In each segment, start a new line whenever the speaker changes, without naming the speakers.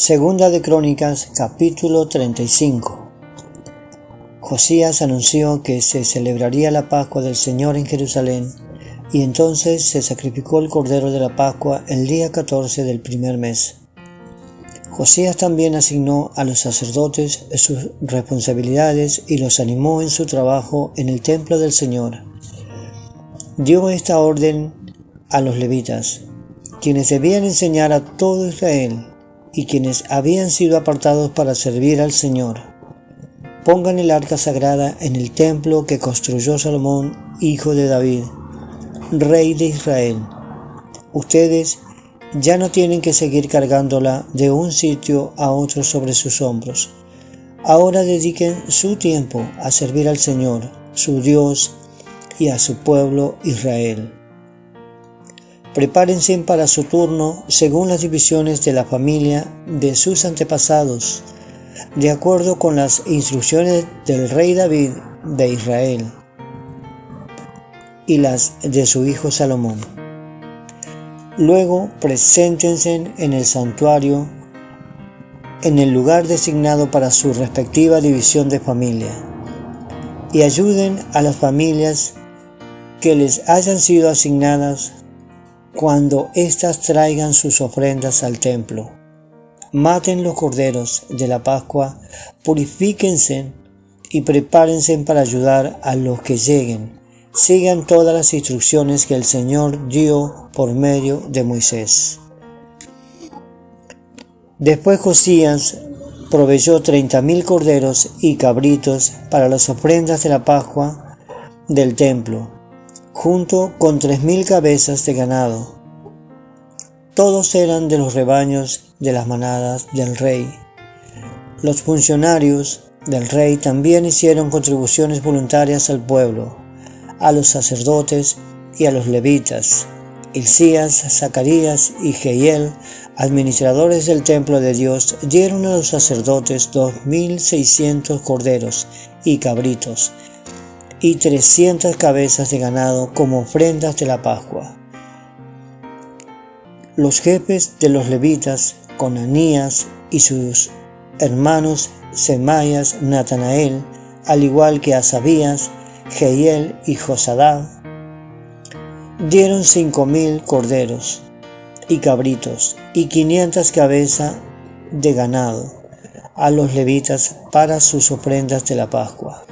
Segunda de Crónicas, capítulo 35. Josías anunció que se celebraría la Pascua del Señor en Jerusalén, y entonces se sacrificó el Cordero de la Pascua el día 14 del primer mes. Josías también asignó a los sacerdotes sus responsabilidades y los animó en su trabajo en el templo del Señor. Dio esta orden a los levitas, quienes debían enseñar a todo Israel y quienes habían sido apartados para servir al Señor: pongan el arca sagrada en el templo que construyó Salomón, hijo de David, rey de Israel. Ustedes ya no tienen que seguir cargándola de un sitio a otro sobre sus hombros. Ahora dediquen su tiempo a servir al Señor, su Dios, y a su pueblo Israel. Prepárense para su turno según las divisiones de la familia de sus antepasados, de acuerdo con las instrucciones del rey David de Israel y las de su hijo Salomón. Luego preséntense en el santuario en el lugar designado para su respectiva división de familia, y ayuden a las familias que les hayan sido asignadas cuando éstas traigan sus ofrendas al templo. Maten los corderos de la Pascua, purifíquense y prepárense para ayudar a los que lleguen. Sigan todas las instrucciones que el Señor dio por medio de Moisés. Después Josías proveyó 30,000 corderos y cabritos para las ofrendas de la Pascua del templo, junto con 3,000 cabezas de ganado. Todos eran de los rebaños de las manadas del rey. Los funcionarios del rey también hicieron contribuciones voluntarias al pueblo, a los sacerdotes y a los levitas. Hilcías, Zacarías y Jehiel, administradores del templo de Dios, dieron a los sacerdotes 2,600 corderos y cabritos y 300 cabezas de ganado como ofrendas de la Pascua. Los jefes de los levitas, Conanías y sus hermanos Semaías, Natanael, al igual que Asabías, Jehiel y Josadá, dieron 5,000 corderos y cabritos y 500 cabezas de ganado a los levitas para sus ofrendas de la Pascua.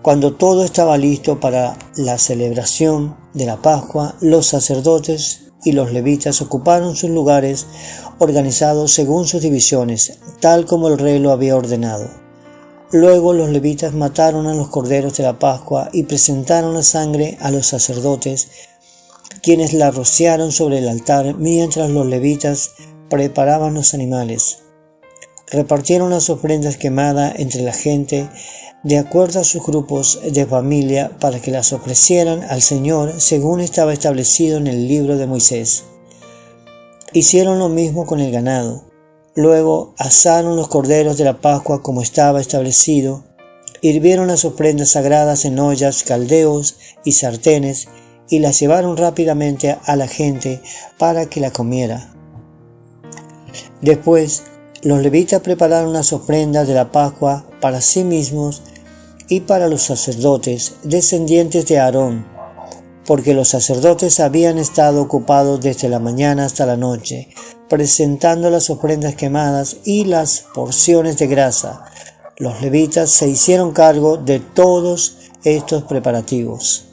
Cuando todo estaba listo para la celebración de la Pascua, los sacerdotes y los levitas ocuparon sus lugares organizados según sus divisiones, tal como el rey lo había ordenado. Luego los levitas mataron a los corderos de la Pascua y presentaron la sangre a los sacerdotes, quienes la rociaron sobre el altar mientras los levitas preparaban los animales. Repartieron las ofrendas quemadas entre la gente de acuerdo a sus grupos de familia para que las ofrecieran al Señor según estaba establecido en el libro de Moisés. Hicieron lo mismo con el ganado. Luego asaron los corderos de la Pascua como estaba establecido, hirvieron las ofrendas sagradas en ollas, caldeos y sartenes y las llevaron rápidamente a la gente para que la comiera. Después, los levitas prepararon las ofrendas de la Pascua para sí mismos y para los sacerdotes, descendientes de Aarón, porque los sacerdotes habían estado ocupados desde la mañana hasta la noche, presentando las ofrendas quemadas y las porciones de grasa. Los levitas se hicieron cargo de todos estos preparativos.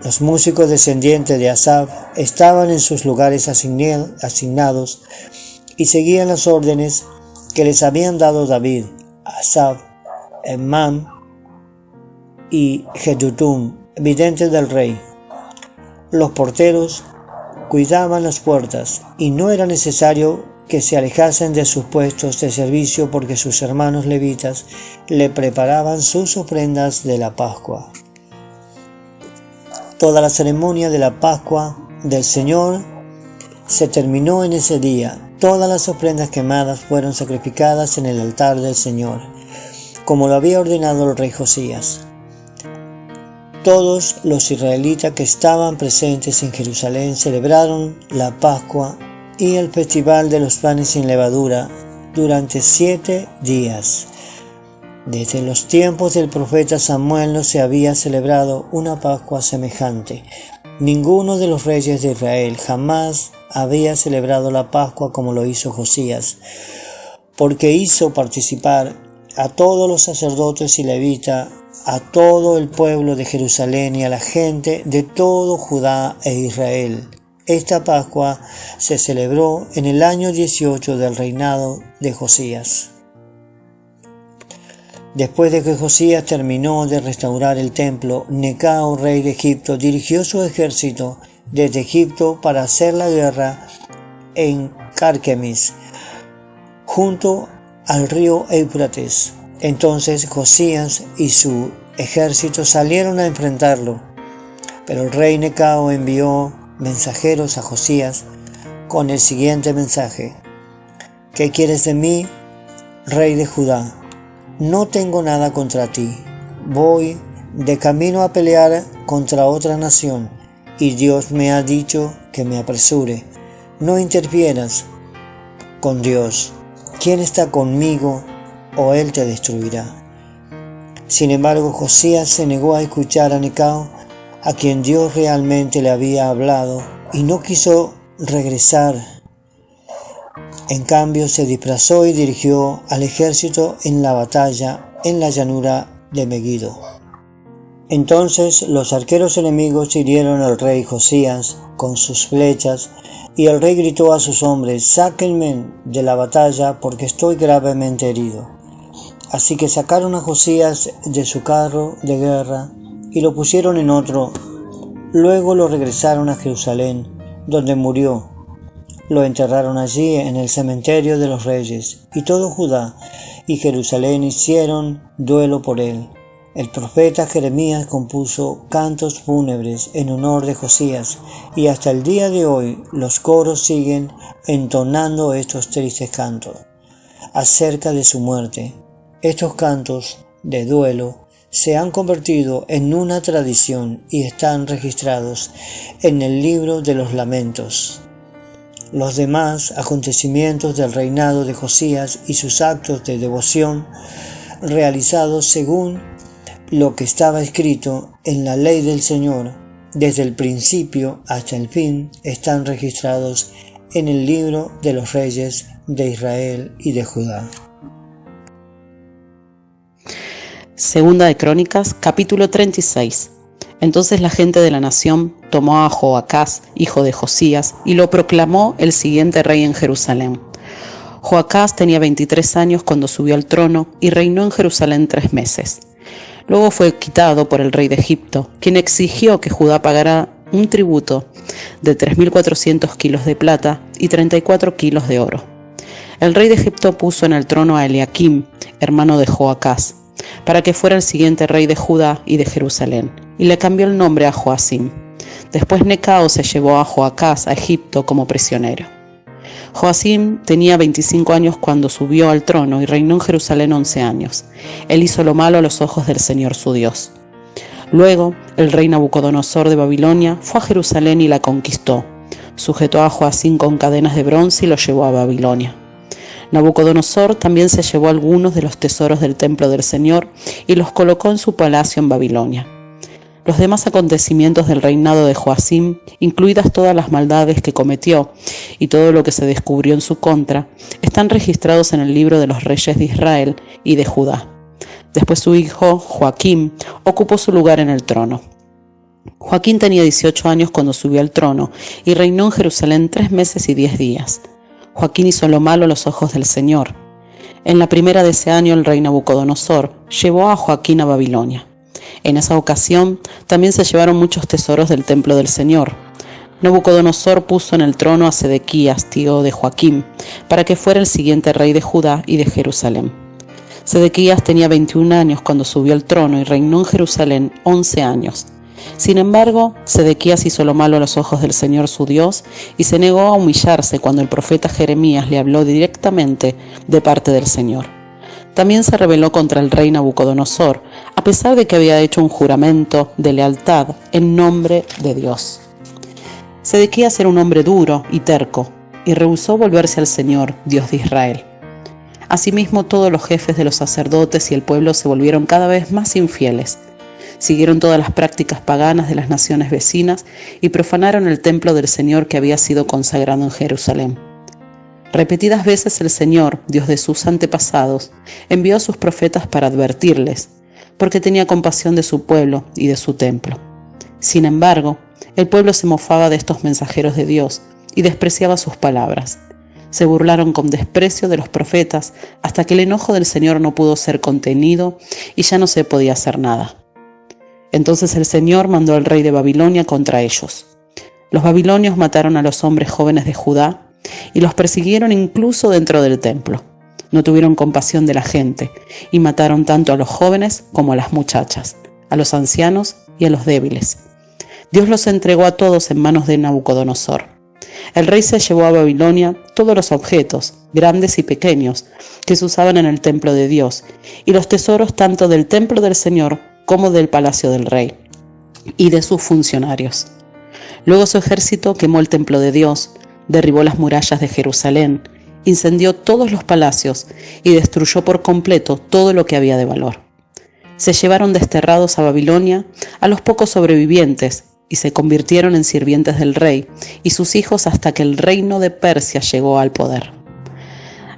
Los músicos descendientes de Asaf estaban en sus lugares asignados y seguían las órdenes que les habían dado David, Asaf, Emán y Jedutum, videntes del rey. Los porteros cuidaban las puertas y no era necesario que se alejasen de sus puestos de servicio porque sus hermanos levitas le preparaban sus ofrendas de la Pascua. Toda la ceremonia de la Pascua del Señor se terminó en ese día. Todas las ofrendas quemadas fueron sacrificadas en el altar del Señor, como lo había ordenado el rey Josías. Todos los israelitas que estaban presentes en Jerusalén celebraron la Pascua y el festival de los panes sin levadura durante 7 días. Desde los tiempos del profeta Samuel no se había celebrado una Pascua semejante. Ninguno de los reyes de Israel jamás había celebrado la Pascua como lo hizo Josías, porque hizo participar a todos los sacerdotes y levitas, a todo el pueblo de Jerusalén y a la gente de todo Judá e Israel. Esta Pascua se celebró en el año 18 del reinado de Josías. Después de que Josías terminó de restaurar el templo, Necao, rey de Egipto, dirigió su ejército desde Egipto para hacer la guerra en Carquemis, junto al río Éufrates. Entonces Josías y su ejército salieron a enfrentarlo, pero el rey Necao envió mensajeros a Josías con el siguiente mensaje: ¿Qué quieres de mí, rey de Judá? No tengo nada contra ti. Voy de camino a pelear contra otra nación, y Dios me ha dicho que me apresure. No interfieras con Dios. ¿Quién está conmigo o Él te destruirá? Sin embargo, Josías se negó a escuchar a Necao, a quien Dios realmente le había hablado, y no quiso regresar. En cambio, se disfrazó y dirigió al ejército en la batalla en la llanura de Megiddo. Entonces los arqueros enemigos hirieron al rey Josías con sus flechas, y el rey gritó a sus hombres: «Sáquenme de la batalla, porque estoy gravemente herido». Así que sacaron a Josías de su carro de guerra y lo pusieron en otro. Luego lo regresaron a Jerusalén, donde murió. Lo enterraron allí en el cementerio de los reyes, y todo Judá y Jerusalén hicieron duelo por él. El profeta Jeremías compuso cantos fúnebres en honor de Josías, y hasta el día de hoy los coros siguen entonando estos tristes cantos acerca de su muerte. Estos cantos de duelo se han convertido en una tradición y están registrados en el libro de los lamentos. Los demás acontecimientos del reinado de Josías y sus actos de devoción realizados según lo que estaba escrito en la ley del Señor desde el principio hasta el fin están registrados en el libro de los reyes de Israel y de Judá.
Segunda de Crónicas, capítulo 36. Entonces la gente de la nación tomó a Joacás, hijo de Josías, y lo proclamó el siguiente rey en Jerusalén. Joacás tenía 23 años cuando subió al trono y reinó en Jerusalén 3 meses. Luego fue quitado por el rey de Egipto, quien exigió que Judá pagara un tributo de 3.400 kilos de plata y 34 kilos de oro. El rey de Egipto puso en el trono a Eliakim, hermano de Joacás, para que fuera el siguiente rey de Judá y de Jerusalén, y le cambió el nombre a Joacim. Después Necao se llevó a Joacás a Egipto como prisionero. Joacim tenía 25 años cuando subió al trono y reinó en Jerusalén 11 años. Él hizo lo malo a los ojos del Señor su Dios. Luego, el rey Nabucodonosor de Babilonia fue a Jerusalén y la conquistó. Sujetó a Joacim con cadenas de bronce y lo llevó a Babilonia. Nabucodonosor también se llevó algunos de los tesoros del templo del Señor y los colocó en su palacio en Babilonia. Los demás acontecimientos del reinado de Joacim, incluidas todas las maldades que cometió y todo lo que se descubrió en su contra, están registrados en el libro de los reyes de Israel y de Judá. Después su hijo, Joaquín, ocupó su lugar en el trono. Joaquín tenía 18 años cuando subió al trono y reinó en Jerusalén 3 meses y 10 días. Joaquín hizo lo malo a los ojos del Señor. En la primera de ese año el rey Nabucodonosor llevó a Joaquín a Babilonia. En esa ocasión también se llevaron muchos tesoros del templo del Señor. Nabucodonosor puso en el trono a Sedequías, tío de Joaquín, para que fuera el siguiente rey de Judá y de Jerusalén. Sedequías tenía 21 años cuando subió al trono y reinó en Jerusalén 11 años. Sin embargo, Sedequías hizo lo malo a los ojos del Señor su Dios y se negó a humillarse cuando el profeta Jeremías le habló directamente de parte del Señor. También se rebeló contra el rey Nabucodonosor, a pesar de que había hecho un juramento de lealtad en nombre de Dios. Sedequías era un hombre duro y terco. y rehusó volverse al Señor, Dios de Israel. Asimismo, todos los jefes de los sacerdotes y el pueblo se volvieron cada vez más infieles. Siguieron todas las prácticas paganas de las naciones vecinas y profanaron el templo del Señor que había sido consagrado en Jerusalén. Repetidas veces el Señor, Dios de sus antepasados, envió a sus profetas para advertirles, porque tenía compasión de su pueblo y de su templo. Sin embargo, el pueblo se mofaba de estos mensajeros de Dios y despreciaba sus palabras. Se burlaron con desprecio de los profetas hasta que el enojo del Señor no pudo ser contenido y ya no se podía hacer nada. Entonces el Señor mandó al rey de Babilonia contra ellos. Los babilonios mataron a los hombres jóvenes de Judá y los persiguieron incluso dentro del templo. No tuvieron compasión de la gente y mataron tanto a los jóvenes como a las muchachas, a los ancianos y a los débiles. Dios los entregó a todos en manos de Nabucodonosor. El rey se llevó a Babilonia todos los objetos, grandes y pequeños, que se usaban en el templo de Dios, y los tesoros tanto del templo del Señor como del palacio del rey, y de sus funcionarios. Luego su ejército quemó el templo de Dios, derribó las murallas de Jerusalén, incendió todos los palacios y destruyó por completo todo lo que había de valor. Se llevaron desterrados a Babilonia a los pocos sobrevivientes y se convirtieron en sirvientes del rey y sus hijos hasta que el reino de Persia llegó al poder.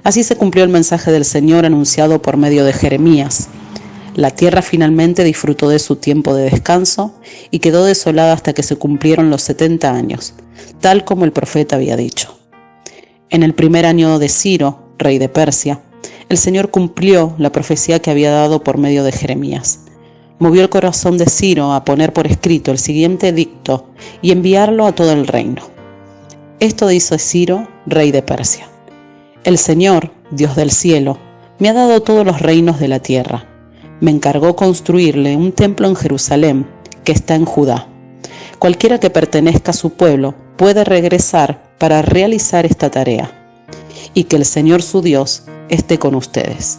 Así se cumplió el mensaje del Señor anunciado por medio de Jeremías. La tierra finalmente disfrutó de su tiempo de descanso y quedó desolada hasta que se cumplieron los 70 años, tal como el profeta había dicho. En el primer año de Ciro, rey de Persia, el Señor cumplió la profecía que había dado por medio de Jeremías. Movió el corazón de Ciro a poner por escrito el siguiente edicto y enviarlo a todo el reino. Esto hizo Ciro, rey de Persia. El Señor, Dios del cielo, me ha dado todos los reinos de la tierra. Me encargó construirle un templo en Jerusalén, que está en Judá. Cualquiera que pertenezca a su pueblo puede regresar para realizar esta tarea. Y que el Señor su Dios esté con ustedes.